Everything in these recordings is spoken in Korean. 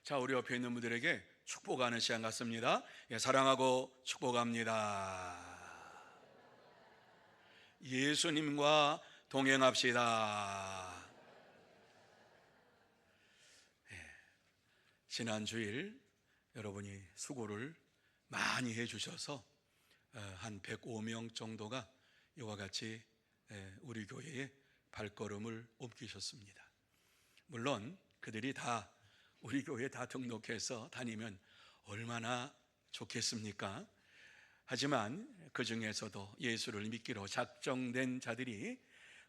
자, 우리 옆에 있는 분들에게 축복하는 시간 같습니다. 예, 사랑하고 축복합니다. 예수님과 동행합시다. 지난 주일 여러분이 수고를 많이 해주셔서 한 105명 정도가 이와 같이 우리 교회에 발걸음을 옮기셨습니다. 물론 그들이 다 우리 교회에 다 등록해서 다니면 얼마나 좋겠습니까? 하지만 그 중에서도 예수를 믿기로 작정된 자들이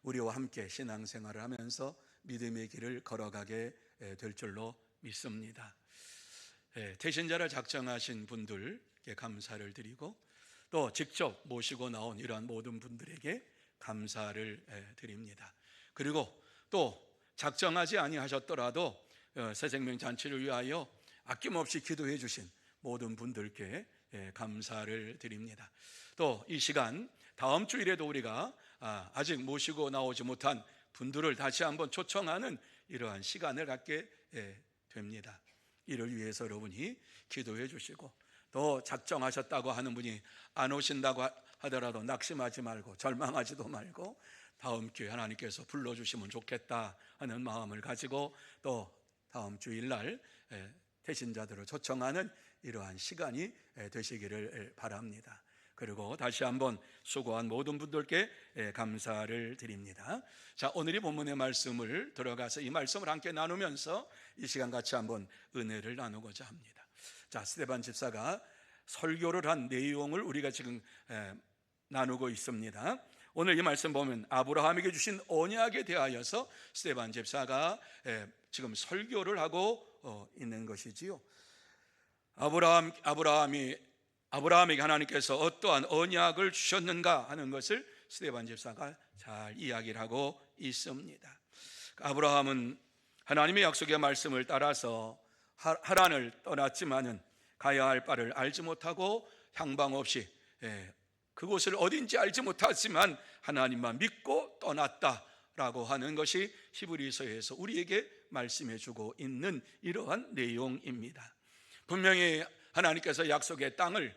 우리와 함께 신앙생활을 하면서 믿음의 길을 걸어가게 될 줄로 믿습니다. 태신자를 작정하신 분들께 감사를 드리고 또 직접 모시고 나온 이러한 모든 분들에게 감사를 드립니다. 그리고 또 작정하지 아니하셨더라도 새생명잔치를 위하여 아낌없이 기도해 주신 모든 분들께 감사를 드립니다. 또 이 시간 다음 주일에도 우리가 아직 모시고 나오지 못한 분들을 다시 한번 초청하는 이러한 시간을 갖게 됩니다. 이를 위해서 여러분이 기도해 주시고 또 작정하셨다고 하는 분이 안 오신다고 하더라도 낙심하지 말고 절망하지도 말고 다음 기회에 하나님께서 불러주시면 좋겠다 하는 마음을 가지고 또 다음 주일날 태신자들을 초청하는 이러한 시간이 되시기를 바랍니다. 그리고 다시 한번 수고한 모든 분들께 감사를 드립니다. 자, 오늘이 본문의 말씀을 들어가서 이 말씀을 함께 나누면서 이 시간 같이 한번 은혜를 나누고자 합니다. 자, 스데반 집사가 설교를 한 내용을 우리가 지금 나누고 있습니다. 오늘 이 말씀 보면 아브라함에게 주신 언약에 대하여서 스데반 집사가 지금 설교를 하고 있는 것이지요. 아브라함에게 하나님께서 어떠한 언약을 주셨는가 하는 것을 스데반 집사가 잘 이야기를 하고 있습니다. 아브라함은 하나님의 약속의 말씀을 따라서 하란을 떠났지만은 가야 할 바를 알지 못하고 향방 없이 그곳을 어딘지 알지 못하지만 하나님만 믿고 떠났다라고 하는 것이 히브리서에서 우리에게 말씀해 주고 있는 이러한 내용입니다. 분명히 하나님께서 약속의 땅을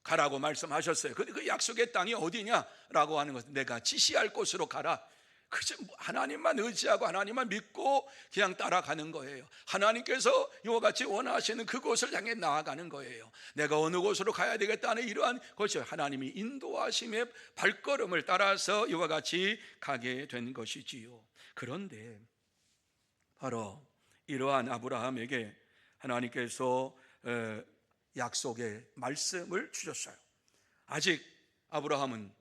가라고 말씀하셨어요. 근데 그 약속의 땅이 어디냐라고 하는 것은 내가 지시할 곳으로 가라. 그저 하나님만 의지하고 하나님만 믿고 그냥 따라가는 거예요. 하나님께서 이와 같이 원하시는 그곳을 향해 나아가는 거예요. 내가 어느 곳으로 가야 되겠다는 이러한 것이 하나님이 인도하심의 발걸음을 따라서 이와 같이 가게 된 것이지요. 그런데 바로 이러한 아브라함에게 하나님께서 약속의 말씀을 주셨어요. 아직 아브라함은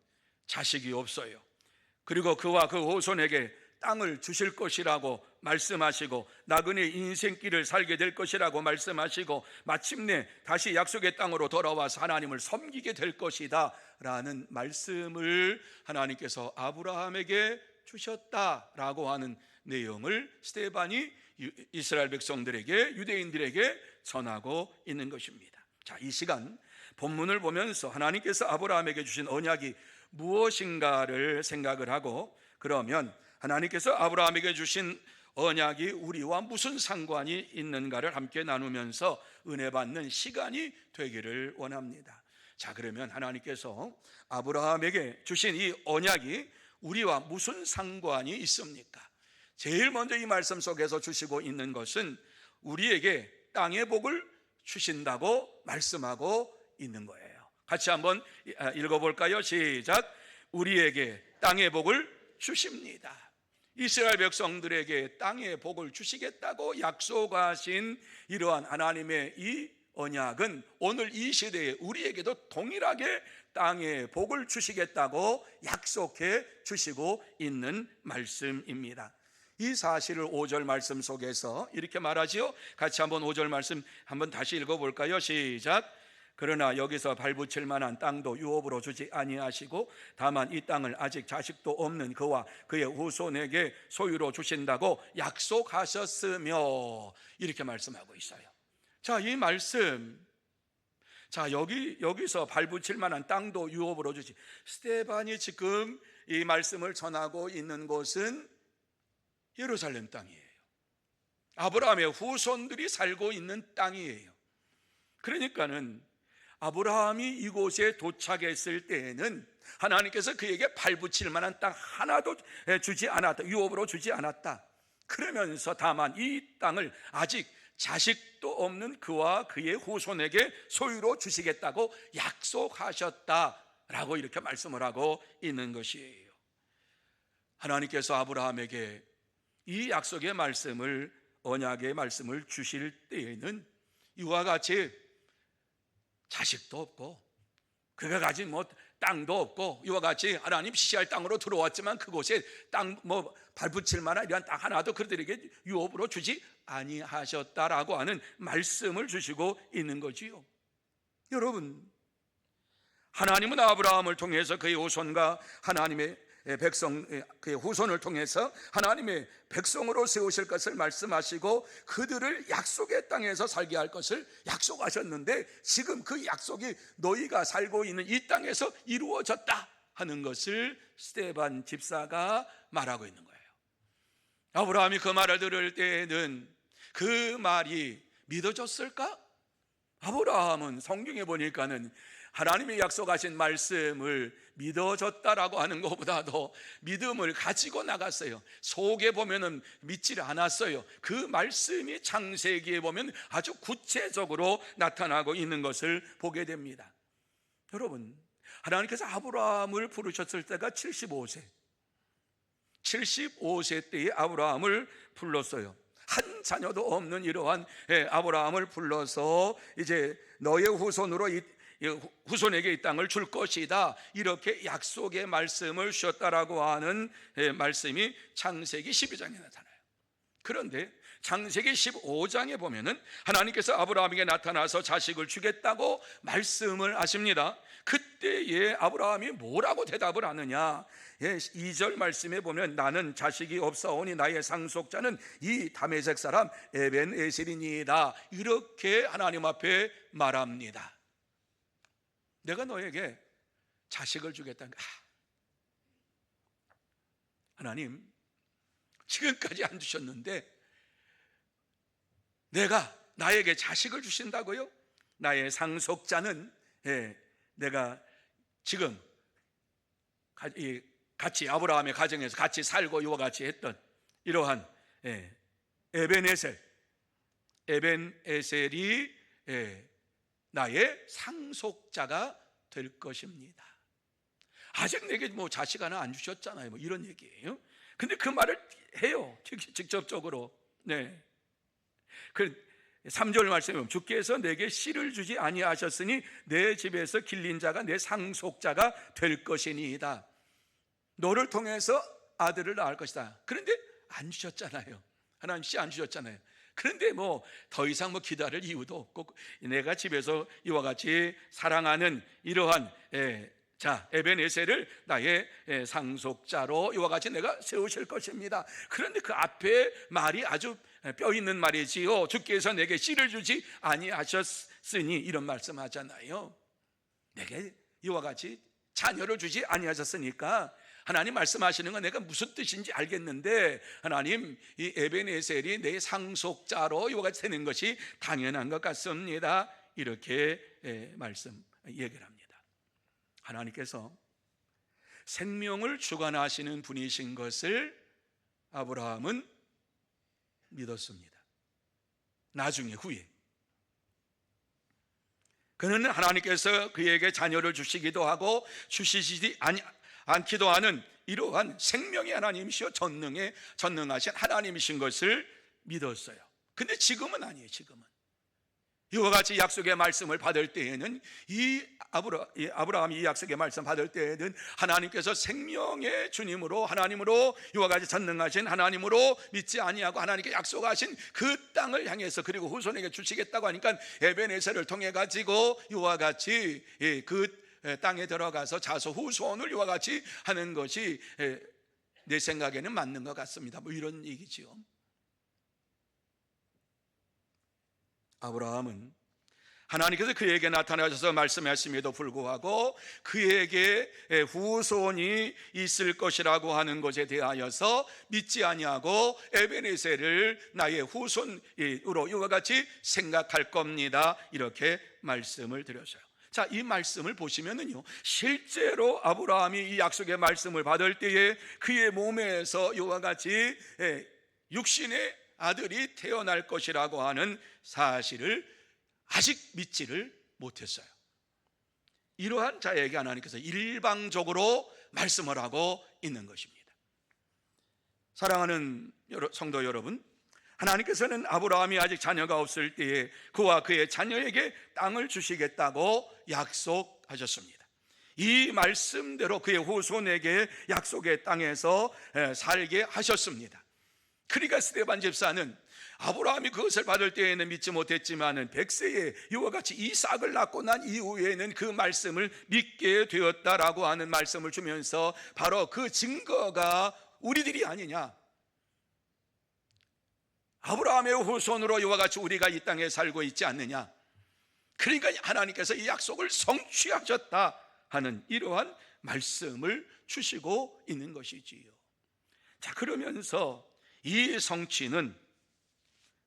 자식이 없어요. 그리고 그와 그 후손에게 땅을 주실 것이라고 말씀하시고 나그네 인생길을 살게 될 것이라고 말씀하시고 마침내 다시 약속의 땅으로 돌아와서 하나님을 섬기게 될 것이다 라는 말씀을 하나님께서 아브라함에게 주셨다라고 하는 내용을 스데반이 이스라엘 백성들에게 유대인들에게 전하고 있는 것입니다. 자, 이 시간 본문을 보면서 하나님께서 아브라함에게 주신 언약이 무엇인가를 생각을 하고 그러면 하나님께서 아브라함에게 주신 언약이 우리와 무슨 상관이 있는가를 함께 나누면서 은혜 받는 시간이 되기를 원합니다. 자, 그러면 하나님께서 아브라함에게 주신 이 언약이 우리와 무슨 상관이 있습니까? 제일 먼저 이 말씀 속에서 주시고 있는 것은 우리에게 땅의 복을 주신다고 말씀하고 있는 거예요. 같이 한번 읽어볼까요? 시작. 우리에게 땅의 복을 주십니다. 이스라엘 백성들에게 땅의 복을 주시겠다고 약속하신 이러한 하나님의 이 언약은 오늘 이 시대에 우리에게도 동일하게 땅의 복을 주시겠다고 약속해 주시고 있는 말씀입니다. 이 사실을 5절 말씀 속에서 이렇게 말하지요. 같이 한번 5절 말씀 한번 다시 읽어볼까요? 시작. 그러나 여기서 발붙일 만한 땅도 유업으로 주지 아니하시고 다만 이 땅을 아직 자식도 없는 그와 그의 후손에게 소유로 주신다고 약속하셨으며 이렇게 말씀하고 있어요. 자, 이 말씀, 자, 여기서 발붙일 만한 땅도 유업으로 주지. 스데반이 지금 이 말씀을 전하고 있는 곳은 예루살렘 땅이에요. 아브라함의 후손들이 살고 있는 땅이에요. 그러니까는 아브라함이 이곳에 도착했을 때에는 하나님께서 그에게 발붙일 만한 땅 하나도 주지 않았다. 유업으로 주지 않았다. 그러면서 다만 이 땅을 아직 자식도 없는 그와 그의 후손에게 소유로 주시겠다고 약속하셨다라고 이렇게 말씀을 하고 있는 것이에요. 하나님께서 아브라함에게 이 약속의 말씀을, 언약의 말씀을 주실 때에는 이와 같이 자식도 없고 그가 가진 땅도 없고 이와 같이 하나님 지시할 땅으로 들어왔지만 그곳에 땅 발붙일 만한 이러한 땅 하나도 그들에게 유업으로 주지 아니하셨다라고 하는 말씀을 주시고 있는 거지요. 여러분, 하나님은 아브라함을 통해서 그의 후손과 하나님의 백성, 그의 후손을 통해서 하나님의 백성으로 세우실 것을 말씀하시고 그들을 약속의 땅에서 살게 할 것을 약속하셨는데 지금 그 약속이 너희가 살고 있는 이 땅에서 이루어졌다 하는 것을 스데반 집사가 말하고 있는 거예요. 아브라함이 그 말을 들을 때에는 그 말이 믿어졌을까? 아브라함은 성경에 보니까는 하나님이 약속하신 말씀을 믿어졌다라고 하는 것보다도 믿음을 가지고 나갔어요. 속에 보면은 믿지 않았어요. 그 말씀이 창세기에 보면 아주 구체적으로 나타나고 있는 것을 보게 됩니다. 여러분, 하나님께서 아브라함을 부르셨을 때가 75세 때에 아브라함을 불렀어요. 한 자녀도 없는 이러한 아브라함을 불러서 이제 너의 후손으로 후손에게 이 땅을 줄 것이다 이렇게 약속의 말씀을 주셨다라고 하는 말씀이 창세기 12장에 나타나요. 그런데 창세기 15장에 보면은 하나님께서 아브라함에게 나타나서 자식을 주겠다고 말씀을 하십니다. 그때에 아브라함이 뭐라고 대답을 하느냐? 2절 말씀에 보면 나는 자식이 없사오니 나의 상속자는 이 다메섹 사람 에벤에셀이니이다 이렇게 하나님 앞에 말합니다. 내가 너에게 자식을 주겠다는 거야. 하나님, 지금까지 안 주셨는데 나에게 자식을 주신다고요? 나의 상속자는 내가 지금 같이 아브라함의 가정에서 같이 살고 이와 같이 했던 이러한 에벤에셀이 나의 상속자가 될 것입니다. 아직 내게 자식 하나 안 주셨잖아요. 이런 얘기예요. 근데 그 말을 해요. 직접적으로. 네. 그 3절 말씀에 보면 주께서 내게 씨를 주지 아니하셨으니 내 집에서 길린 자가 내 상속자가 될 것이니이다. 너를 통해서 아들을 낳을 것이다. 그런데 안 주셨잖아요. 하나님 씨 안 주셨잖아요. 그런데 더 이상 기다릴 이유도 없고 내가 집에서 이와 같이 사랑하는 이러한 에벤에셀을 나의 상속자로 이와 같이 내가 세우실 것입니다. 그런데 그 앞에 말이 아주 뼈 있는 말이지요. 주께서 내게 씨를 주지 아니하셨으니 이런 말씀하잖아요. 내게 이와 같이 자녀를 주지 아니하셨으니까 하나님 말씀하시는 건 내가 무슨 뜻인지 알겠는데 하나님 이 에벤에셀이 내 상속자로 이와 같이 되는 것이 당연한 것 같습니다. 이렇게 얘기를 합니다. 하나님께서 생명을 주관하시는 분이신 것을 아브라함은 믿었습니다. 나중에 후에 그는 하나님께서 그에게 자녀를 주시기도 하고 주시지 않기도 하는 이러한 생명의 하나님이시여 전능하신 하나님이신 것을 믿었어요. 근데 지금은 아니에요. 지금은 이와 같이 약속의 말씀을 받을 때에는 아브라함이 이 약속의 말씀 받을 때에는 하나님께서 생명의 주님으로 하나님으로 이와 같이 전능하신 하나님으로 믿지 아니하고 하나님께 약속하신 그 땅을 향해서 그리고 후손에게 주시겠다고 하니까 에벤에셀을 통해 가지고 이와 같이 그 땅에 들어가서 자손 후손을 이와 같이 하는 것이 내 생각에는 맞는 것 같습니다. 이런 얘기지요. 아브라함은 하나님께서 그에게 나타나셔서 말씀하심에도 불구하고 그에게 후손이 있을 것이라고 하는 것에 대하여서 믿지 아니하고 에베네셀을 나의 후손으로 이와 같이 생각할 겁니다. 이렇게 말씀을 드렸어요. 자, 이 말씀을 보시면은요, 실제로 아브라함이 이 약속의 말씀을 받을 때에 그의 몸에서 이와 같이 육신의 아들이 태어날 것이라고 하는 사실을 아직 믿지를 못했어요. 이러한 자에게 하나님께서 일방적으로 말씀을 하고 있는 것입니다. 사랑하는 성도 여러분, 하나님께서는 아브라함이 아직 자녀가 없을 때에 그와 그의 자녀에게 땅을 주시겠다고 약속하셨습니다. 이 말씀대로 그의 후손에게 약속의 땅에서 살게 하셨습니다. 그러니까 스데반 집사는 아브라함이 그것을 받을 때에는 믿지 못했지만은 100세에 이와 같이 이삭을 낳고 난 이후에는 그 말씀을 믿게 되었다라고 하는 말씀을 주면서 바로 그 증거가 우리들이 아니냐, 아브라함의 후손으로 이와 같이 우리가 이 땅에 살고 있지 않느냐, 그러니까 하나님께서 이 약속을 성취하셨다 하는 이러한 말씀을 주시고 있는 것이지요. 자, 그러면서 이 성취는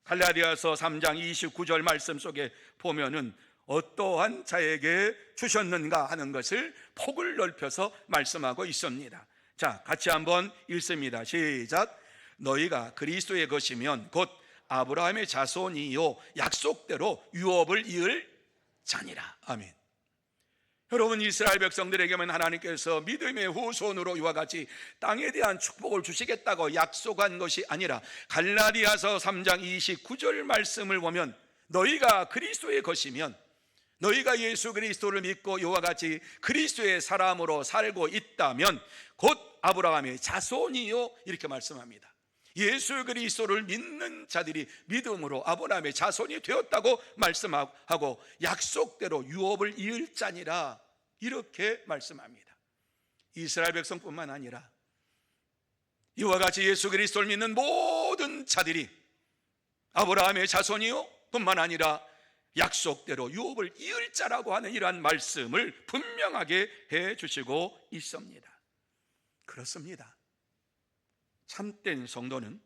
갈라디아서 3장 29절 말씀 속에 보면은 어떠한 자에게 주셨는가 하는 것을 폭을 넓혀서 말씀하고 있습니다. 자, 같이 한번 읽습니다. 시작. 너희가 그리스도의 것이면 곧 아브라함의 자손이요 약속대로 유업을 이을 자니라. 아멘. 여러분, 이스라엘 백성들에게만 하나님께서 믿음의 후손으로 이와 같이 땅에 대한 축복을 주시겠다고 약속한 것이 아니라 갈라디아서 3장 29절 말씀을 보면 너희가 그리스도의 것이면, 너희가 예수 그리스도를 믿고 이와 같이 그리스도의 사람으로 살고 있다면 곧 아브라함의 자손이요 이렇게 말씀합니다. 예수 그리스도를 믿는 자들이 믿음으로 아브라함의 자손이 되었다고 말씀하고 약속대로 유업을 이을 자니라 이렇게 말씀합니다. 이스라엘 백성뿐만 아니라 이와 같이 예수 그리스도를 믿는 모든 자들이 아브라함의 자손이요 뿐만 아니라 약속대로 유업을 이을 자라고 하는 이러한 말씀을 분명하게 해주시고 있습니다. 그렇습니다. 참된 성도는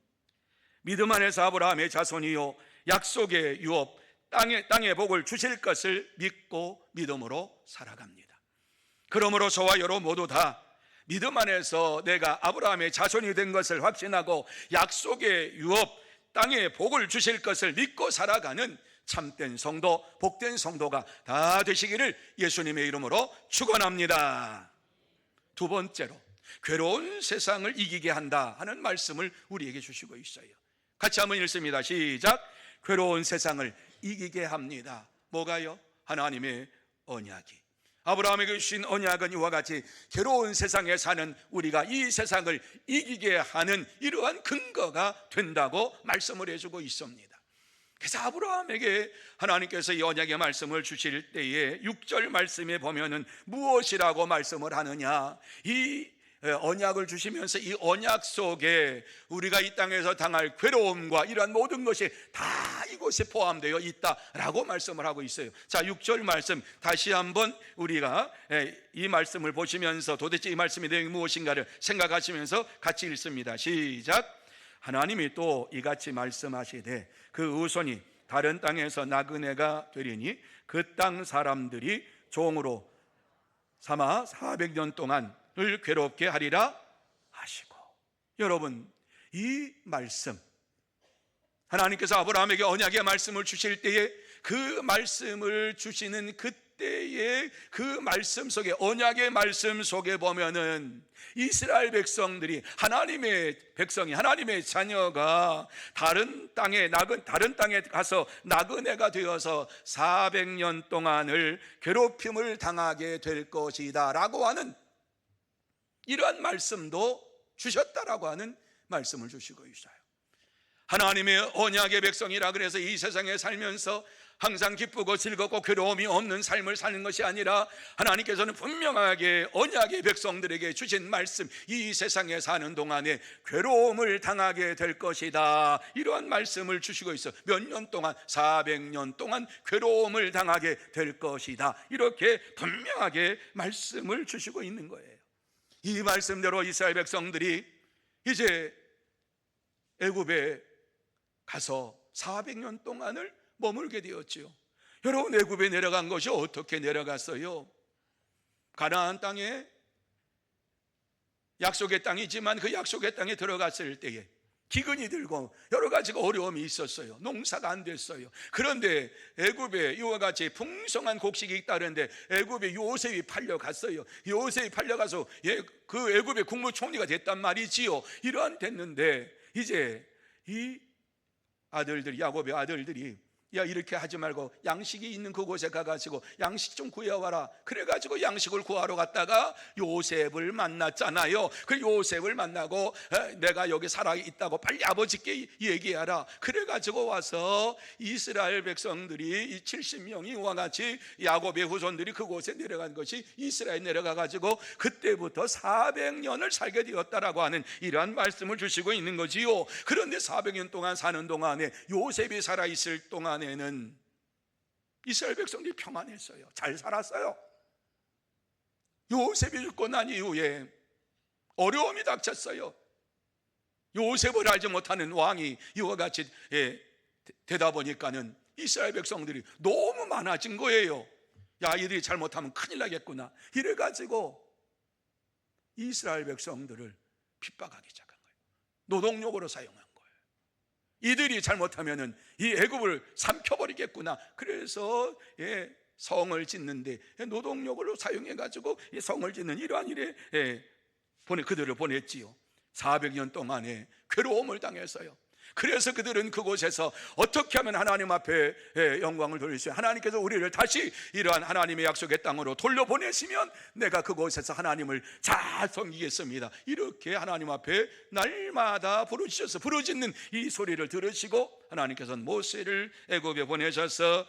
믿음 안에서 아브라함의 자손이요 약속의 유업 땅의 복을 주실 것을 믿고 믿음으로 살아갑니다. 그러므로 저와 여러분 모두 다 믿음 안에서 내가 아브라함의 자손이 된 것을 확신하고 약속의 유업 땅의 복을 주실 것을 믿고 살아가는 참된 성도, 복된 성도가 다 되시기를 예수님의 이름으로 축원합니다. 두 번째로 괴로운 세상을 이기게 한다 하는 말씀을 우리에게 주시고 있어요. 같이 한번 읽습니다. 시작. 괴로운 세상을 이기게 합니다. 뭐가요? 하나님의 언약이. 아브라함에게 주신 언약은 이와 같이 괴로운 세상에 사는 우리가 이 세상을 이기게 하는 이러한 근거가 된다고 말씀을 해주고 있습니다. 그래서 아브라함에게 하나님께서 이 언약의 말씀을 주실 때에 6절 말씀에 보면은 무엇이라고 말씀을 하느냐, 이 언약을 주시면서 이 언약 속에 우리가 이 땅에서 당할 괴로움과 이러한 모든 것이 다 이곳에 포함되어 있다라고 말씀을 하고 있어요. 자, 6절 말씀 다시 한번 우리가 이 말씀을 보시면서 도대체 이 말씀의 내용이 무엇인가를 생각하시면서 같이 읽습니다. 시작. 하나님이 또 이같이 말씀하시되 그 후손이 다른 땅에서 나그네가 되리니 그 땅 사람들이 종으로 삼아 400년 동안을 괴롭게 하리라 하시고. 여러분, 이 말씀 하나님께서 아브라함에게 언약의 말씀을 주실 때에 그 말씀을 주시는 그때의 그 말씀 속에, 언약의 말씀 속에 보면은 이스라엘 백성들이, 하나님의 백성이, 하나님의 자녀가 다른 땅에 가서 나그네가 되어서 400년 동안을 괴롭힘을 당하게 될 것이다 라고 하는 이러한 말씀도 주셨다라고 하는 말씀을 주시고 있어요. 하나님의 언약의 백성이라 그래서 이 세상에 살면서 항상 기쁘고 즐겁고 괴로움이 없는 삶을 사는 것이 아니라 하나님께서는 분명하게 언약의 백성들에게 주신 말씀, 이 세상에 사는 동안에 괴로움을 당하게 될 것이다, 이러한 말씀을 주시고 있어. 몇 년 동안, 400년 동안 괴로움을 당하게 될 것이다, 이렇게 분명하게 말씀을 주시고 있는 거예요. 이 말씀대로 이스라엘 백성들이 이제 애굽에 가서 400년 동안을 머물게 되었지요. 여러분, 애굽에 내려간 것이 어떻게 내려갔어요? 가나안 땅에, 약속의 땅이지만 그 약속의 땅에 들어갔을 때에 기근이 들고 여러 가지가 어려움이 있었어요. 농사가 안 됐어요. 그런데 애굽에 이와 같이 풍성한 곡식이 있다는데 애굽에 요셉이 팔려갔어요. 요셉이 팔려가서 그 애굽의 국무총리가 됐단 말이지요. 이러한 됐는데 이제 이 아들들이, 야곱의 아들들이, 야, 이렇게 하지 말고 양식이 있는 그곳에 가가지고 양식 좀 구해와라. 그래가지고 양식을 구하러 갔다가 요셉을 만났잖아요. 그 요셉을 만나고 내가 여기 살아있다고 빨리 아버지께 얘기하라. 그래가지고 와서 이스라엘 백성들이, 이 70명이 이와 같이 야곱의 후손들이 그곳에 내려간 것이 이스라엘 내려가가지고 그때부터 400년을 살게 되었다라고 하는 이러한 말씀을 주시고 있는 거지요. 그런데 400년 동안 사는 동안에, 요셉이 살아있을 동안 에는 이스라엘 백성들이 평안했어요. 잘 살았어요. 요셉이 죽고 난 이후에 어려움이 닥쳤어요. 요셉을 알지 못하는 왕이 이와 같이 되다 보니까는 이스라엘 백성들이 너무 많아진 거예요. 야, 이들이 잘못하면 큰일 나겠구나, 이래가지고 이스라엘 백성들을 핍박하기 시작한 거예요. 노동력으로 사용한 거예요. 이들이 잘못하면은 이 애굽을 삼켜버리겠구나. 그래서 성을 짓는데 노동력으로 사용해가지고 이 성을 짓는 이러한 일에 그들을 보냈지요. 400년 동안에 괴로움을 당했어요. 그래서 그들은 그곳에서 어떻게 하면 하나님 앞에 영광을 돌릴 수 있어요? 하나님께서 우리를 다시 이러한 하나님의 약속의 땅으로 돌려보내시면 내가 그곳에서 하나님을 잘 섬기겠습니다, 이렇게 하나님 앞에 날마다 부르짖어서 부르짖는 이 소리를 들으시고 하나님께서는 모세를 애굽에 보내셔서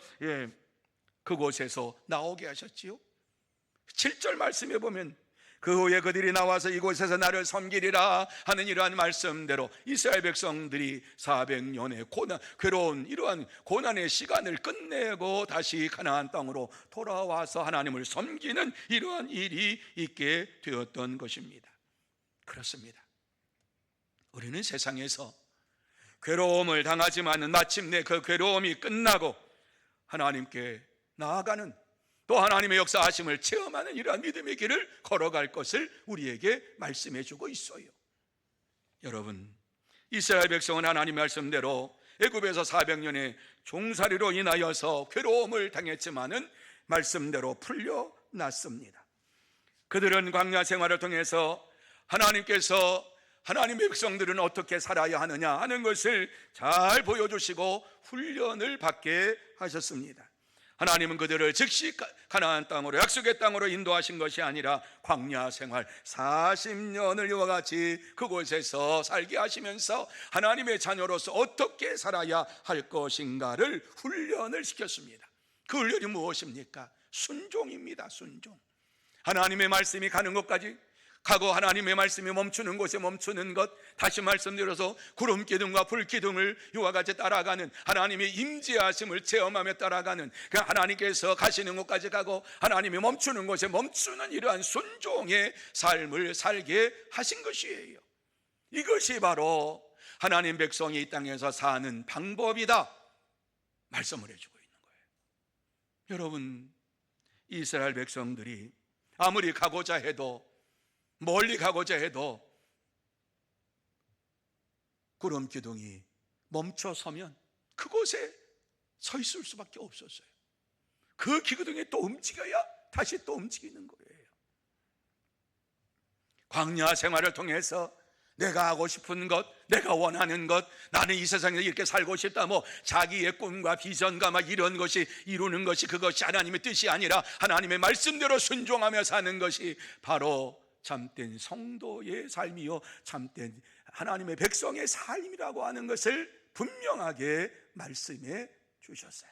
그곳에서 나오게 하셨지요. 7절 말씀에 보면 그 후에 그들이 나와서 이곳에서 나를 섬기리라 하는 이러한 말씀대로 이스라엘 백성들이 400년의 괴로운 이러한 고난의 시간을 끝내고 다시 가나안 땅으로 돌아와서 하나님을 섬기는 이러한 일이 있게 되었던 것입니다. 그렇습니다. 우리는 세상에서 괴로움을 당하지만 마침내 그 괴로움이 끝나고 하나님께 나아가는, 또 하나님의 역사하심을 체험하는 이러한 믿음의 길을 걸어갈 것을 우리에게 말씀해 주고 있어요. 여러분, 이스라엘 백성은 하나님 말씀대로 애굽에서 400년의 종살이로 인하여서 괴로움을 당했지만은 말씀대로 풀려났습니다. 그들은 광야 생활을 통해서 하나님께서 하나님의 백성들은 어떻게 살아야 하느냐 하는 것을 잘 보여주시고 훈련을 받게 하셨습니다. 하나님은 그들을 즉시 가나안 땅으로, 약속의 땅으로 인도하신 것이 아니라 광야 생활 40년을 이와 같이 그곳에서 살게 하시면서 하나님의 자녀로서 어떻게 살아야 할 것인가를 훈련을 시켰습니다. 그 훈련이 무엇입니까? 순종입니다. 순종. 하나님의 말씀이 가는 것까지 가고 하나님의 말씀이 멈추는 곳에 멈추는 것, 다시 말씀드려서 구름 기둥과 불 기둥을 이와 같이 따라가는, 하나님의 임재하심을 체험하며 따라가는, 그 하나님께서 가시는 곳까지 가고 하나님이 멈추는 곳에 멈추는 이러한 순종의 삶을 살게 하신 것이에요. 이것이 바로 하나님 백성이 이 땅에서 사는 방법이다 말씀을 해주고 있는 거예요. 여러분, 이스라엘 백성들이 아무리 가고자 해도, 멀리 가고자 해도 구름 기둥이 멈춰 서면 그곳에 서 있을 수밖에 없었어요. 그 기둥이 또 움직여야 다시 또 움직이는 거예요. 광야 생활을 통해서 내가 하고 싶은 것, 내가 원하는 것, 나는 이 세상에서 이렇게 살고 싶다, 자기의 꿈과 비전과 이런 것이 이루는 것이, 그것이 하나님의 뜻이 아니라 하나님의 말씀대로 순종하며 사는 것이 바로 참된 성도의 삶이요, 참된 하나님의 백성의 삶이라고 하는 것을 분명하게 말씀해 주셨어요.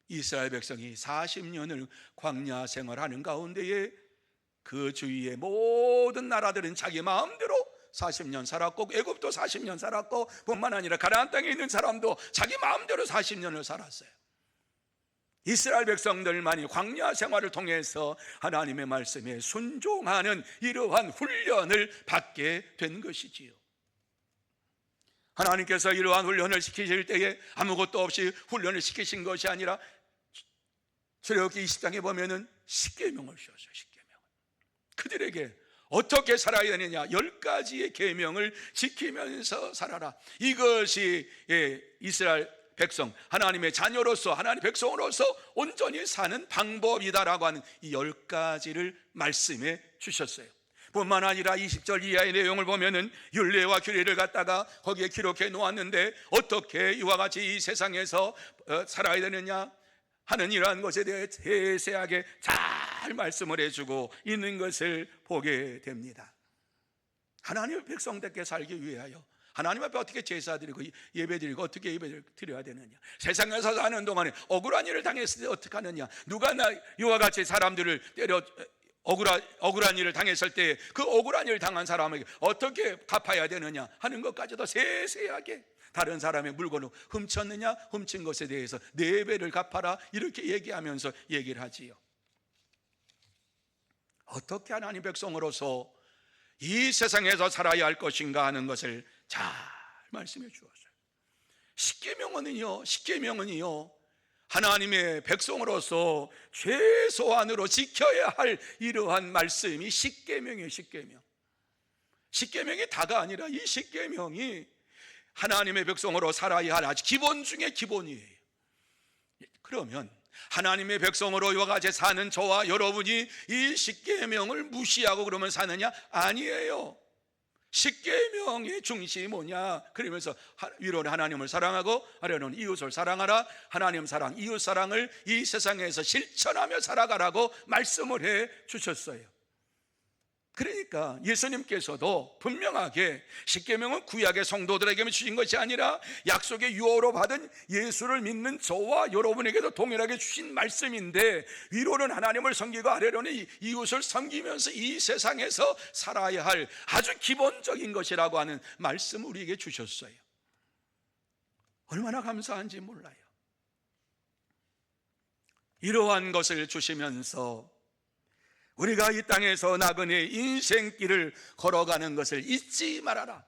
이스라엘 백성이 40년을 광야 생활하는 가운데에 그 주위의 모든 나라들은 자기 마음대로 40년 살았고, 애굽도 40년 살았고, 뿐만 아니라 가나안 땅에 있는 사람도 자기 마음대로 40년을 살았어요. 이스라엘 백성들만이 광야 생활을 통해서 하나님의 말씀에 순종하는 이러한 훈련을 받게 된 것이지요. 하나님께서 이러한 훈련을 시키실 때에 아무것도 없이 훈련을 시키신 것이 아니라 출애굽기 20장에 보면은 십계명을 주셨어요. 십계명. 그들에게 어떻게 살아야 되느냐, 10가지의 계명을 지키면서 살아라. 이것이 이스라엘 백성, 하나님의 자녀로서, 하나님의 백성으로서 온전히 사는 방법이다라고 하는 이 10가지를 말씀해 주셨어요. 뿐만 아니라 20절 이하의 내용을 보면은 율례와 규례를 갖다가 거기에 기록해 놓았는데, 어떻게 이와 같이 이 세상에서 살아야 되느냐 하는 이러한 것에 대해 세세하게 잘 말씀을 해주고 있는 것을 보게 됩니다. 하나님의 백성답게 살기 위하여 하나님 앞에 어떻게 제사드리고 예배드리고 어떻게 예배를 드려야 되느냐, 세상에서 사는 동안에 억울한 일을 당했을 때 어떻게 하느냐, 누가 이와 같이 사람들을 때려 억울한 일을 당했을 때 그 억울한 일을 당한 사람에게 어떻게 갚아야 되느냐 하는 것까지도 세세하게, 다른 사람의 물건을 훔쳤느냐, 훔친 것에 대해서 4배를 갚아라, 이렇게 얘기하면서 얘기를 하지요. 어떻게 하나님 백성으로서 이 세상에서 살아야 할 것인가 하는 것을 잘 말씀해 주었어요. 십계명은요 하나님의 백성으로서 최소한으로 지켜야 할 이러한 말씀이 십계명이에요. 십계명이 다가 아니라 이 십계명이 하나님의 백성으로 살아야 할 아주 기본 중에 기본이에요. 그러면 하나님의 백성으로 이와 같이 사는 저와 여러분이 이 십계명을 무시하고 그러면 사느냐? 아니에요. 십계명의 중심이 뭐냐? 그러면서 위로는 하나님을 사랑하고 아래로는 이웃을 사랑하라. 하나님 사랑, 이웃 사랑을 이 세상에서 실천하며 살아가라고 말씀을 해 주셨어요. 그러니까 예수님께서도 분명하게 십계명은 구약의 성도들에게만 주신 것이 아니라 약속의 유언으로 받은 예수를 믿는 저와 여러분에게도 동일하게 주신 말씀인데, 위로는 하나님을 섬기고 아래로는 이웃을 섬기면서 이 세상에서 살아야 할 아주 기본적인 것이라고 하는 말씀을 우리에게 주셨어요. 얼마나 감사한지 몰라요. 이러한 것을 주시면서 우리가 이 땅에서 나그네 인생길을 걸어가는 것을 잊지 말아라.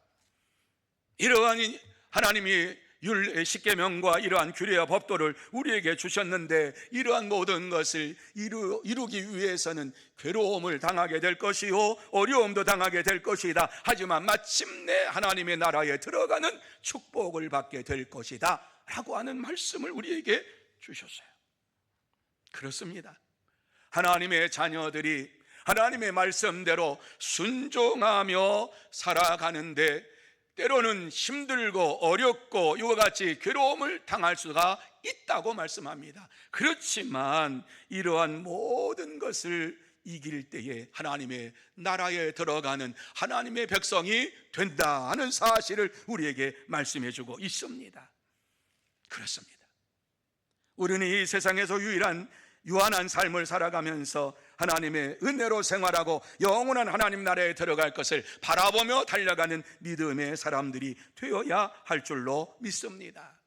이러한 하나님이 십계명과 이러한 규례와 법도를 우리에게 주셨는데, 이러한 모든 것을 이루기 위해서는 괴로움을 당하게 될 것이요 어려움도 당하게 될 것이다. 하지만 마침내 하나님의 나라에 들어가는 축복을 받게 될 것이다 라고 하는 말씀을 우리에게 주셨어요. 그렇습니다. 하나님의 자녀들이 하나님의 말씀대로 순종하며 살아가는데 때로는 힘들고 어렵고 이와 같이 괴로움을 당할 수가 있다고 말씀합니다. 그렇지만 이러한 모든 것을 이길 때에 하나님의 나라에 들어가는 하나님의 백성이 된다 하는 사실을 우리에게 말씀해 주고 있습니다. 그렇습니다. 우리는 이 세상에서 유한한 삶을 살아가면서 하나님의 은혜로 생활하고 영원한 하나님 나라에 들어갈 것을 바라보며 달려가는 믿음의 사람들이 되어야 할 줄로 믿습니다.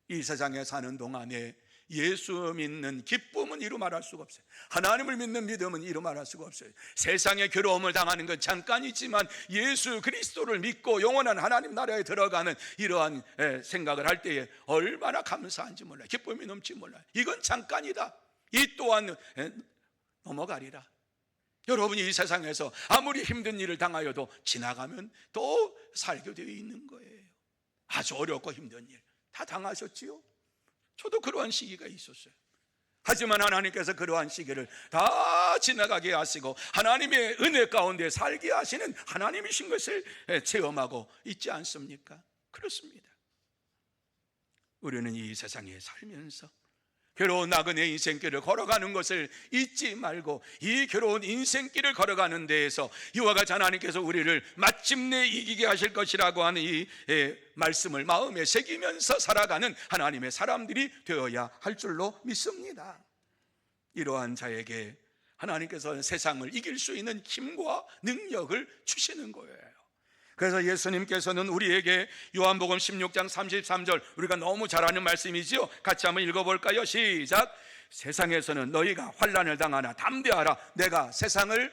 이 세상에 사는 동안에 예수 믿는 기쁨은 이루 말할 수가 없어요. 하나님을 믿는 믿음은 이루 말할 수가 없어요. 세상의 괴로움을 당하는 건 잠깐이지만 예수 그리스도를 믿고 영원한 하나님 나라에 들어가는 이러한 생각을 할 때에 얼마나 감사한지 몰라요. 기쁨이 넘치 몰라요. 이건 잠깐이다. 이 또한 넘어가리라. 여러분이 이 세상에서 아무리 힘든 일을 당하여도 지나가면 또 살게 되어 있는 거예요. 아주 어렵고 힘든 일 다 당하셨지요? 저도 그러한 시기가 있었어요. 하지만 하나님께서 그러한 시기를 다 지나가게 하시고 하나님의 은혜 가운데 살게 하시는 하나님이신 것을 체험하고 있지 않습니까? 그렇습니다. 우리는 이 세상에 살면서 괴로운 나그네 인생길을 걸어가는 것을 잊지 말고 이 괴로운 인생길을 걸어가는 데에서 이와 같이 하나님께서 우리를 마침내 이기게 하실 것이라고 하는 이 말씀을 마음에 새기면서 살아가는 하나님의 사람들이 되어야 할 줄로 믿습니다. 이러한 자에게 하나님께서 세상을 이길 수 있는 힘과 능력을 주시는 거예요. 그래서 예수님께서는 우리에게 요한복음 16장 33절, 우리가 너무 잘 아는 말씀이지요. 같이 한번 읽어볼까요? 시작. 세상에서는 너희가 환난을 당하나 담대하라. 내가 세상을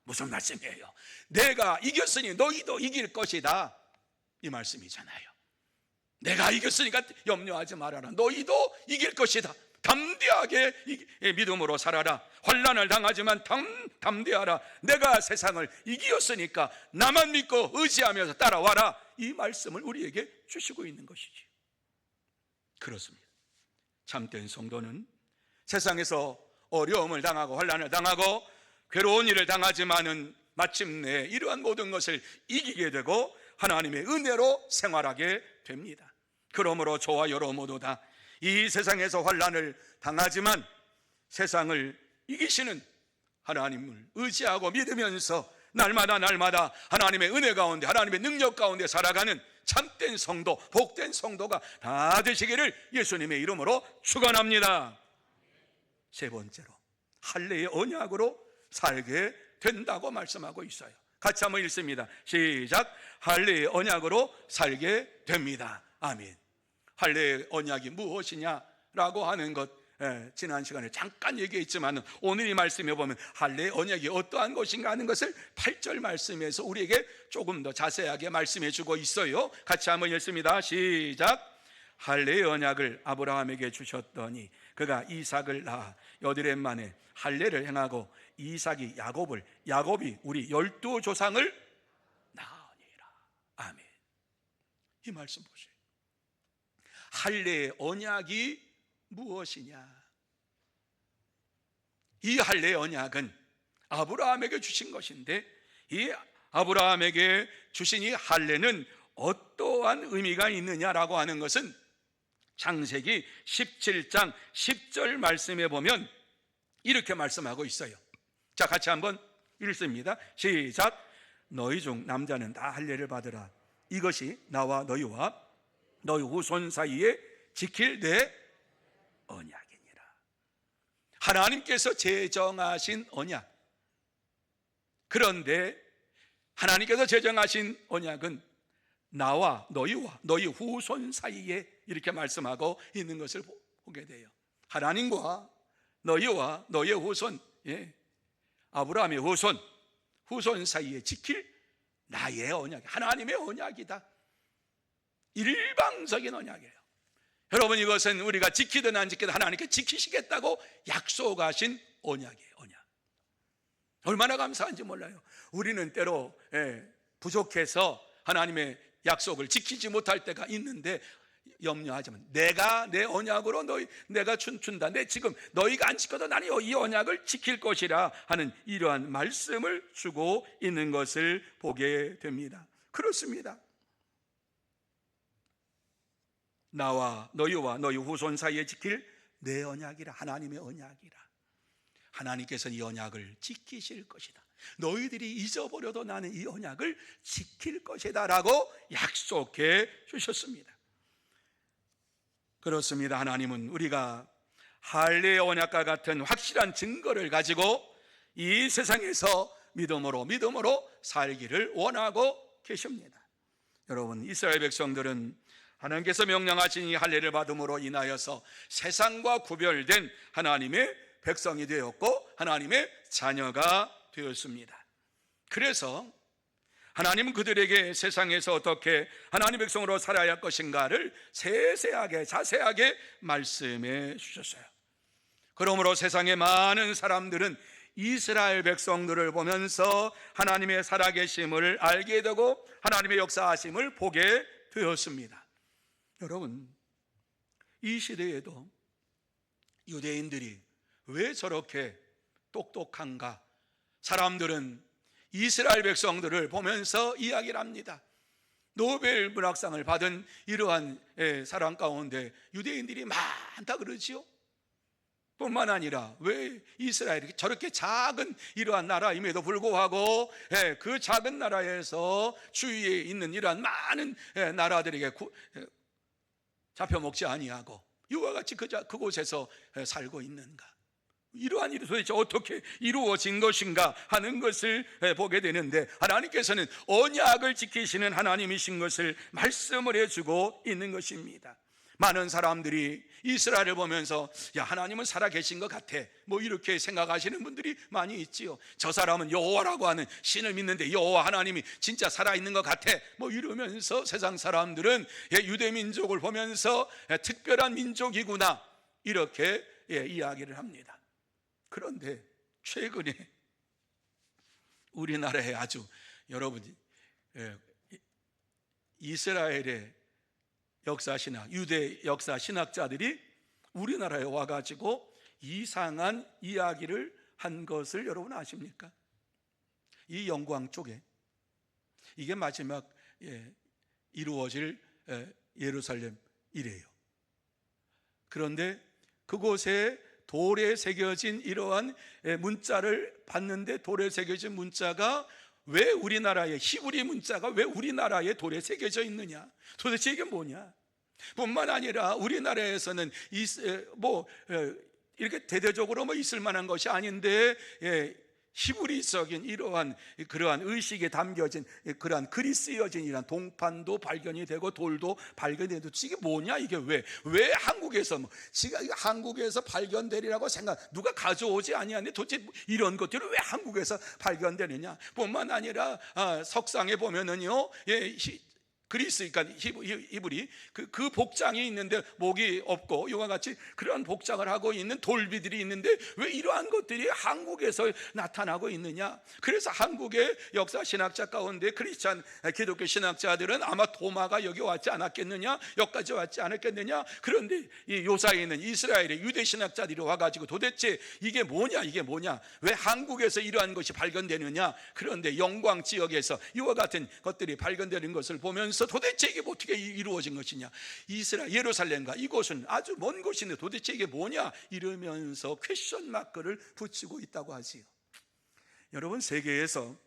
무슨 말씀이에요? 내가 이겼으니 너희도 이길 것이다, 이 말씀이잖아요. 내가 이겼으니까 염려하지 말아라. 너희도 이길 것이다. 담대하게 믿음으로 살아라. 환난을 당하지만 담대하라. 내가 세상을 이기었으니까 나만 믿고 의지하면서 따라와라. 이 말씀을 우리에게 주시고 있는 것이지. 그렇습니다. 참된 성도는 세상에서 어려움을 당하고 환난을 당하고 괴로운 일을 당하지만은 마침내 이러한 모든 것을 이기게 되고 하나님의 은혜로 생활하게 됩니다. 그러므로 저와 여러 모두 다 이 세상에서 환난을 당하지만 세상을 이기시는 하나님을 의지하고 믿으면서 날마다 하나님의 은혜 가운데, 하나님의 능력 가운데 살아가는 참된 성도, 복된 성도가 다 되시기를 예수님의 이름으로 축원합니다. 세 번째로 할례의 언약으로 살게 된다고 말씀하고 있어요. 같이 한번 읽습니다. 시작. 할례의 언약으로 살게 됩니다. 아멘. 할례의 언약이 무엇이냐라고 하는 것, 지난 시간에 잠깐 얘기했지만 오늘 이 말씀에 보면 할례의 언약이 어떠한 것인가 하는 것을 8절 말씀에서 우리에게 조금 더 자세하게 말씀해 주고 있어요. 같이 한번 읽습니다. 시작. 할례의 언약을 아브라함에게 주셨더니 그가 이삭을 낳아 여드렛 만에 할례를 행하고 이삭이 야곱이 우리 12조상을 낳으니라. 아멘. 이 말씀 보세요. 할례의 언약이 무엇이냐? 이 할례의 언약은 아브라함에게 주신 것인데 이 아브라함에게 주신 이 할례는 어떠한 의미가 있느냐라고 하는 것은 창세기 17장 10절 말씀에 보면 이렇게 말씀하고 있어요. 자, 같이 한번 읽습니다. 시작. 너희 중 남자는 다 할례를 받으라. 이것이 나와 너희와 너희 후손 사이에 지킬 내 언약이니라. 하나님께서 제정하신 언약. 그런데 하나님께서 제정하신 언약은 나와 너희와 너희 후손 사이에 이렇게 말씀하고 있는 것을 보게 돼요. 하나님과 너희와 너희의 후손, 아브라함의 후손 사이에 지킬 나의 언약, 하나님의 언약이다. 일방적인 언약이에요. 여러분, 이것은 우리가 지키든 안 지키든 하나님께 지키시겠다고 약속하신 언약이에요. 언약. 얼마나 감사한지 몰라요. 우리는 때로 부족해서 하나님의 약속을 지키지 못할 때가 있는데 염려하지만 내가 내 언약으로 내가 춘다. 지금 너희가 안 지켜도 나는 이 언약을 지킬 것이라 하는 이러한 말씀을 주고 있는 것을 보게 됩니다. 그렇습니다. 나와 너희와 너희 후손 사이에 지킬 내 언약이라. 하나님의 언약이라. 하나님께서 이 언약을 지키실 것이다. 너희들이 잊어버려도 나는 이 언약을 지킬 것이다 라고 약속해 주셨습니다. 그렇습니다. 하나님은 우리가 할례의 언약과 같은 확실한 증거를 가지고 이 세상에서 믿음으로 살기를 원하고 계십니다. 여러분, 이스라엘 백성들은 하나님께서 명령하신 이 할례를 받음으로 인하여서 세상과 구별된 하나님의 백성이 되었고 하나님의 자녀가 되었습니다. 그래서 하나님은 그들에게 세상에서 어떻게 하나님의 백성으로 살아야 할 것인가를 세세하게 자세하게 말씀해 주셨어요. 그러므로 세상의 많은 사람들은 이스라엘 백성들을 보면서 하나님의 살아계심을 알게 되고 하나님의 역사하심을 보게 되었습니다. 여러분, 이 시대에도 유대인들이 왜 저렇게 똑똑한가? 사람들은 이스라엘 백성들을 보면서 이야기를 합니다. 노벨 문학상을 받은 이러한 사람 가운데 유대인들이 많다 그러지요. 뿐만 아니라 왜 이스라엘이 저렇게 작은 이러한 나라임에도 불구하고 그 작은 나라에서 주위에 있는 이러한 많은 나라들에게 잡혀먹지 아니하고 이와 같이 그곳에서 살고 있는가? 이러한 일이 도대체 어떻게 이루어진 것인가 하는 것을 보게 되는데, 하나님께서는 언약을 지키시는 하나님이신 것을 말씀을 해주고 있는 것입니다. 많은 사람들이 이스라엘을 보면서 야, 하나님은 살아계신 것 같아, 뭐 이렇게 생각하시는 분들이 많이 있지요. 저 사람은 여호와라고 하는 신을 믿는데 여호와 하나님이 진짜 살아있는 것 같아, 뭐 이러면서 세상 사람들은 유대 민족을 보면서 특별한 민족이구나 이렇게 이야기를 합니다. 그런데 최근에 우리나라에 아주 여러분이 이스라엘의 역사신학, 유대 역사 신학자들이 우리나라에 와가지고 이상한 이야기를 한 것을 여러분 아십니까? 이 영광 쪽에 이게 마지막 이루어질 예루살렘이래요. 그런데 그곳에 돌에 새겨진 이러한 문자를 봤는데, 돌에 새겨진 문자가 왜 우리나라의 히브리 문자가 왜 우리나라의 돌에 새겨져 있느냐, 도대체 이게 뭐냐. 뿐만 아니라 우리나라에서는 이렇게 대대적으로 있을 만한 것이 아닌데 히브리적인 그러한 의식에 담겨진 그러한 글이 쓰여진 이러한 동판도 발견이 되고 돌도 발견돼도 이게 뭐냐, 이게 왜 한국에서 한국에서 발견되리라고 누가 가져오지 아니하는데 도대체 이런 것들이 왜 한국에서 발견되느냐. 뿐만 아니라 석상에 보면은요, 그리스, 그러니까 히브리 그 복장이 있는데 목이 없고 이와 같이 그러한 복장을 하고 있는 돌비들이 있는데 왜 이러한 것들이 한국에서 나타나고 있느냐. 그래서 한국의 역사 신학자 가운데 크리스찬 기독교 신학자들은 아마 도마가 여기 왔지 않았겠느냐, 여기까지 왔지 않았겠느냐. 그런데 이 요사에 있는 이스라엘의 유대 신학자들이 와가지고 도대체 이게 뭐냐, 왜 한국에서 이러한 것이 발견되느냐. 그런데 영광 지역에서 이와 같은 것들이 발견되는 것을 보면서 도대체 이게 어떻게 이루어진 것이냐, 이스라엘 예루살렘과 이곳은 아주 먼 곳인데 도대체 이게 뭐냐 이러면서 퀘션 마크를 붙이고 있다고 하지요. 여러분, 세계에서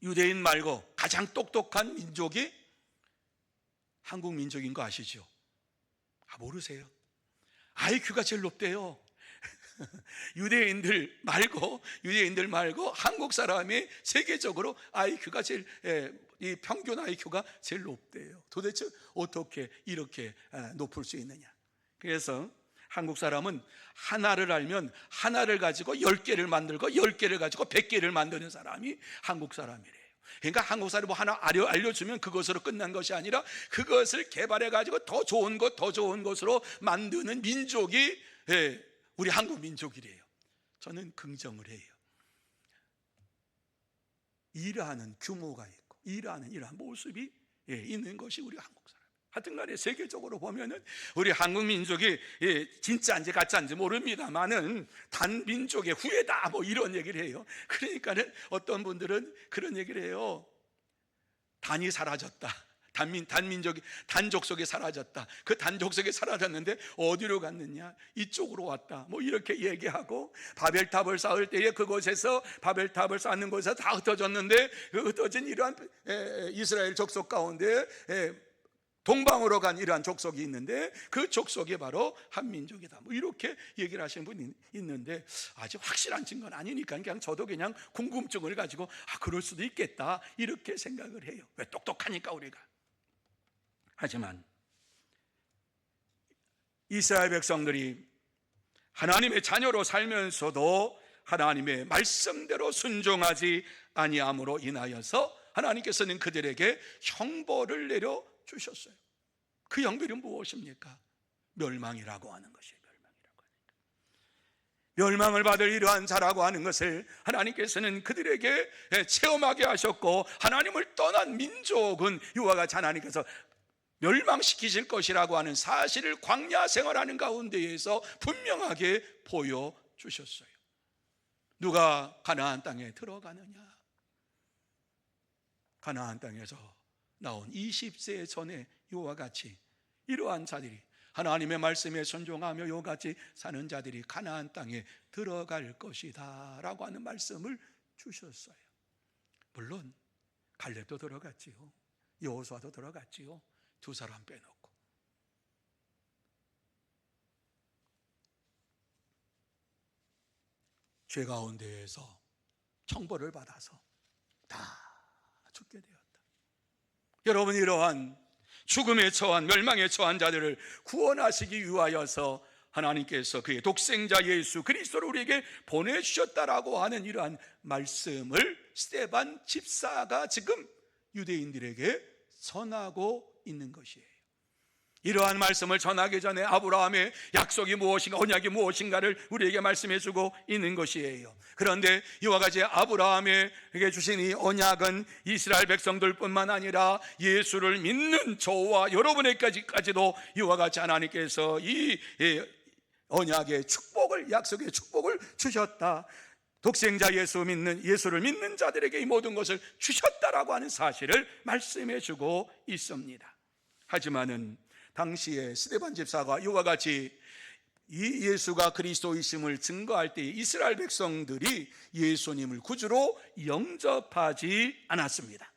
유대인 말고 가장 똑똑한 민족이 한국 민족인 거 아시죠? 모르세요? IQ가 제일 높대요. 유대인들 말고 한국 사람이 세계적으로 IQ가 제일 이 평균 IQ가 제일 높대요. 도대체 어떻게 이렇게 높을 수 있느냐. 그래서 한국 사람은 하나를 알면 하나를 가지고 10개를 만들고 10개를 가지고 100개를 만드는 사람이 한국 사람이래요. 그러니까 한국 사람이 하나 알려주면 그것으로 끝난 것이 아니라 그것을 개발해 가지고 더 좋은 것으로 만드는 민족이 우리 한국 민족이래요. 저는 긍정을 해요. 일하는 규모가 있고 일하는 이러한 모습이 있는 것이 우리 한국 사람. 하여튼간에 세계적으로 보면은 우리 한국 민족이 진짜인지 가짜인지 모릅니다만은 단민족의 후예다 뭐 이런 얘기를 해요. 그러니까는 어떤 분들은 그런 얘기를 해요. 단이 사라졌다. 단족속이 사라졌다. 그 단족속이 사라졌는데 어디로 갔느냐? 이쪽으로 왔다. 뭐 이렇게 얘기하고, 바벨탑을 쌓을 때에 그곳에서 바벨탑을 쌓는 곳에서 다 흩어졌는데 그 흩어진 이러한 이스라엘 족속 가운데 동방으로 간 이러한 족속이 있는데 그 족속이 바로 한민족이다. 뭐 이렇게 얘기를 하시는 분이 있는데 아직 확실한 증거는 아니니까 그냥 저도 그냥 궁금증을 가지고 그럴 수도 있겠다 이렇게 생각을 해요. 왜? 똑똑하니까 우리가. 하지만 이스라엘 백성들이 하나님의 자녀로 살면서도 하나님의 말씀대로 순종하지 아니함으로 인하여서 하나님께서는 그들에게 형벌을 내려주셨어요. 그 형벌이 무엇입니까? 멸망이라고 하는 것이에요. 멸망을 받을 이러한 자라고 하는 것을 하나님께서는 그들에게 체험하게 하셨고, 하나님을 떠난 민족은 이와 같이 하나님께서 멸망시키실 것이라고 하는 사실을 광야 생활하는 가운데에서 분명하게 보여주셨어요. 누가 가나안 땅에 들어가느냐? 가나안 땅에서 나온 20세 전에 이와 같이 이러한 자들이 하나님의 말씀에 순종하며 이와 같이 사는 자들이 가나안 땅에 들어갈 것이다 라고 하는 말씀을 주셨어요. 물론 갈렙도 들어갔지요, 여호수아도 들어갔지요. 두 사람 빼놓고. 죄 가운데에서 청벌을 받아서 다 죽게 되었다. 여러분, 이러한 죽음에 처한, 멸망에 처한 자들을 구원하시기 위하여서 하나님께서 그의 독생자 예수 그리스도를 우리에게 보내주셨다라고 하는 이러한 말씀을 스데반 집사가 지금 유대인들에게 전하고 있는 것이에요. 이러한 말씀을 전하기 전에 아브라함의 약속이 무엇인가, 언약이 무엇인가를 우리에게 말씀해주고 있는 것이에요. 그런데 이와 같이 아브라함에게 주신 이 언약은 이스라엘 백성들뿐만 아니라 예수를 믿는 저와 여러분에게까지도 이와 같이 하나님께서 이 언약의 축복을, 약속의 축복을 주셨다. 독생자 예수를 믿는 자들에게 이 모든 것을 주셨다라고 하는 사실을 말씀해주고 있습니다. 하지만은 당시에 스데반 집사가 이와 같이 이 예수가 그리스도이심을 증거할 때 이스라엘 백성들이 예수님을 구주로 영접하지 않았습니다.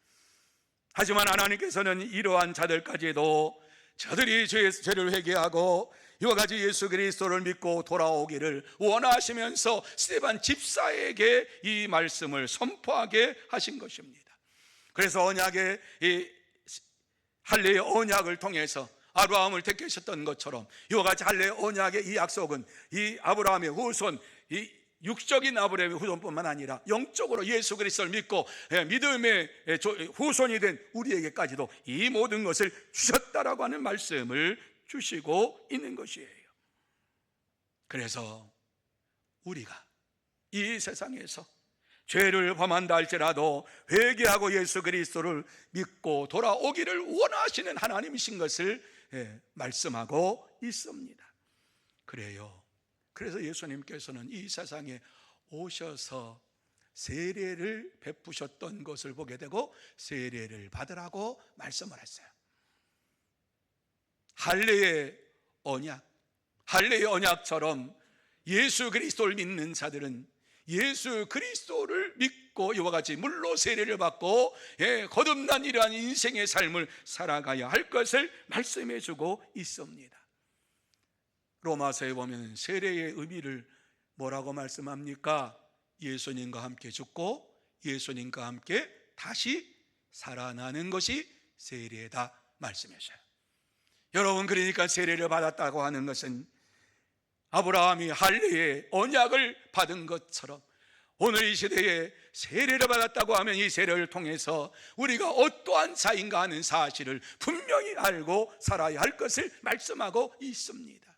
하지만 하나님께서는 이러한 자들까지도 저들이 죄를 회개하고 이와 같이 예수 그리스도를 믿고 돌아오기를 원하시면서 스데반 집사에게 이 말씀을 선포하게 하신 것입니다. 그래서 언약의 할례의 언약을 통해서 아브라함을 택하셨던 것처럼 이와 같이 할례의 언약의 이 약속은 이 아브라함의 후손, 이 육적인 아브라함의 후손뿐만 아니라 영적으로 예수 그리스도를 믿고 믿음의 후손이 된 우리에게까지도 이 모든 것을 주셨다라고 하는 말씀을 주시고 있는 것이에요. 그래서 우리가 이 세상에서 죄를 범한다 할지라도 회개하고 예수 그리스도를 믿고 돌아오기를 원하시는 하나님이신 것을 말씀하고 있습니다. 그래요. 그래서 예수님께서는 이 세상에 오셔서 세례를 베푸셨던 것을 보게 되고 세례를 받으라고 말씀을 했어요. 할례의 언약처럼 예수 그리스도를 믿는 자들은 예수 그리스도를 믿고 이와 같이 물로 세례를 받고 거듭난 이러한 인생의 삶을 살아가야 할 것을 말씀해 주고 있습니다. 로마서에 보면 세례의 의미를 뭐라고 말씀합니까? 예수님과 함께 죽고 예수님과 함께 다시 살아나는 것이 세례다 말씀하셔요. 여러분, 그러니까 세례를 받았다고 하는 것은 아브라함이 할례의 언약을 받은 것처럼 오늘 이 시대에 세례를 받았다고 하면 이 세례를 통해서 우리가 어떠한 자인가 하는 사실을 분명히 알고 살아야 할 것을 말씀하고 있습니다.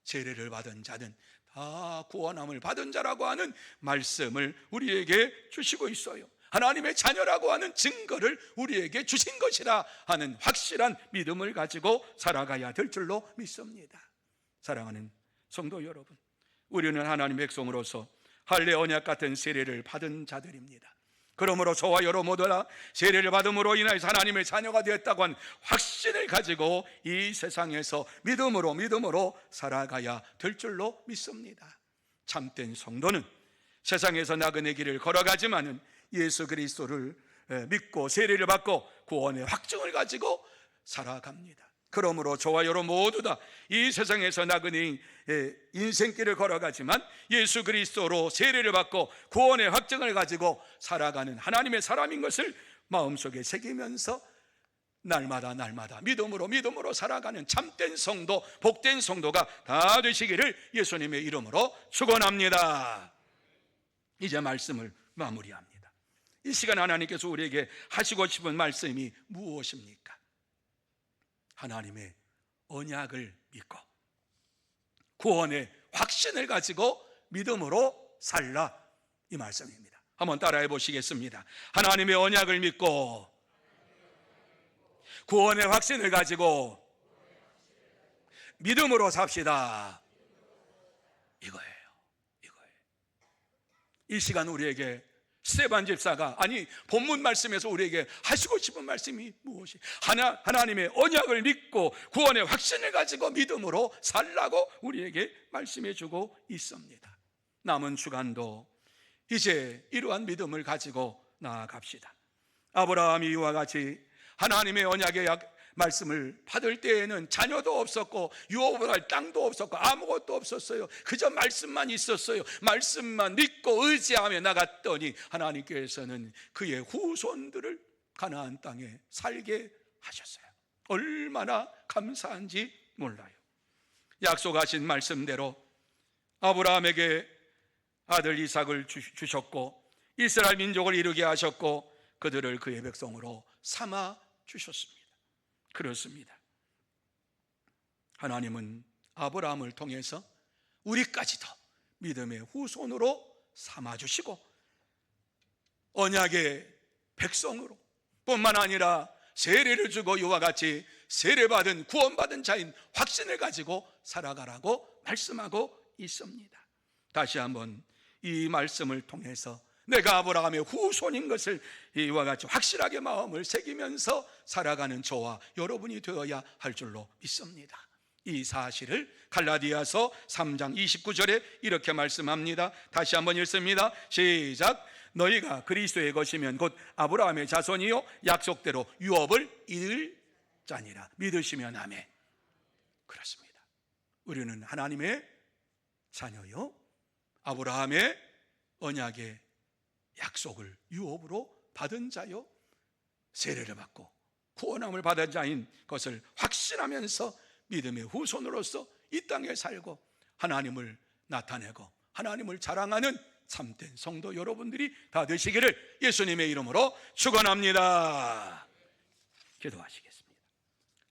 세례를 받은 자는 다 구원함을 받은 자라고 하는 말씀을 우리에게 주시고 있어요. 하나님의 자녀라고 하는 증거를 우리에게 주신 것이라 하는 확실한 믿음을 가지고 살아가야 될 줄로 믿습니다. 사랑하는 성도 여러분, 우리는 하나님의 백성으로서 할례 언약 같은 세례를 받은 자들입니다. 그러므로 저와 여러 모두가 세례를 받음으로 인하여서 하나님의 자녀가 되었다고 한 확신을 가지고 이 세상에서 믿음으로 살아가야 될 줄로 믿습니다. 참된 성도는 세상에서 나그네 길을 걸어가지만은 예수 그리스도를 믿고 세례를 받고 구원의 확증을 가지고 살아갑니다. 그러므로 저와 여러 모두 다 이 세상에서 나그네 인생길을 걸어가지만 예수 그리스도로 세례를 받고 구원의 확증을 가지고 살아가는 하나님의 사람인 것을 마음속에 새기면서 날마다 믿음으로 살아가는 참된 성도, 복된 성도가 다 되시기를 예수님의 이름으로 축원합니다. 이제 말씀을 마무리합니다. 이 시간 하나님께서 우리에게 하시고 싶은 말씀이 무엇입니까? 하나님의 언약을 믿고 구원의 확신을 가지고 믿음으로 살라, 이 말씀입니다. 한번 따라해 보시겠습니다. 하나님의 언약을 믿고 구원의 확신을 가지고 믿음으로 삽시다. 이거예요. 이 시간 우리에게 스데반 집사가, 아니 본문 말씀에서 우리에게 하시고 싶은 말씀이 무엇이? 하나님의 언약을 믿고 구원의 확신을 가지고 믿음으로 살라고 우리에게 말씀해 주고 있습니다. 남은 주간도 이제 이러한 믿음을 가지고 나아갑시다. 아브라함이 이와 같이 하나님의 언약의 말씀을 받을 때에는 자녀도 없었고 유업을 할 땅도 없었고 아무것도 없었어요. 그저 말씀만 있었어요. 말씀만 믿고 의지하며 나갔더니 하나님께서는 그의 후손들을 가나안 땅에 살게 하셨어요. 얼마나 감사한지 몰라요. 약속하신 말씀대로 아브라함에게 아들 이삭을 주셨고 이스라엘 민족을 이루게 하셨고 그들을 그의 백성으로 삼아 주셨습니다. 그렇습니다. 하나님은 아브라함을 통해서 우리까지도 믿음의 후손으로 삼아주시고 언약의 백성으로 뿐만 아니라 세례를 주고 이와 같이 세례받은 구원받은 자인 확신을 가지고 살아가라고 말씀하고 있습니다. 다시 한번 이 말씀을 통해서 내가 아브라함의 후손인 것을 이와 같이 확실하게 마음을 새기면서 살아가는 저와 여러분이 되어야 할 줄로 믿습니다. 이 사실을 갈라디아서 3장 29절에 이렇게 말씀합니다. 다시 한번 읽습니다. 시작. 너희가 그리스도의 것이면 곧 아브라함의 자손이요 약속대로 유업을 이을 자니라. 믿으시면 아멘. 그렇습니다. 우리는 하나님의 자녀요 아브라함의 언약의 약속을 유업으로 받은 자요 세례를 받고 구원함을 받은 자인 것을 확신하면서 믿음의 후손으로서 이 땅에 살고 하나님을 나타내고 하나님을 자랑하는 참된 성도 여러분들이 다 되시기를 예수님의 이름으로 축원합니다. 기도하시겠습니다.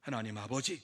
하나님 아버지,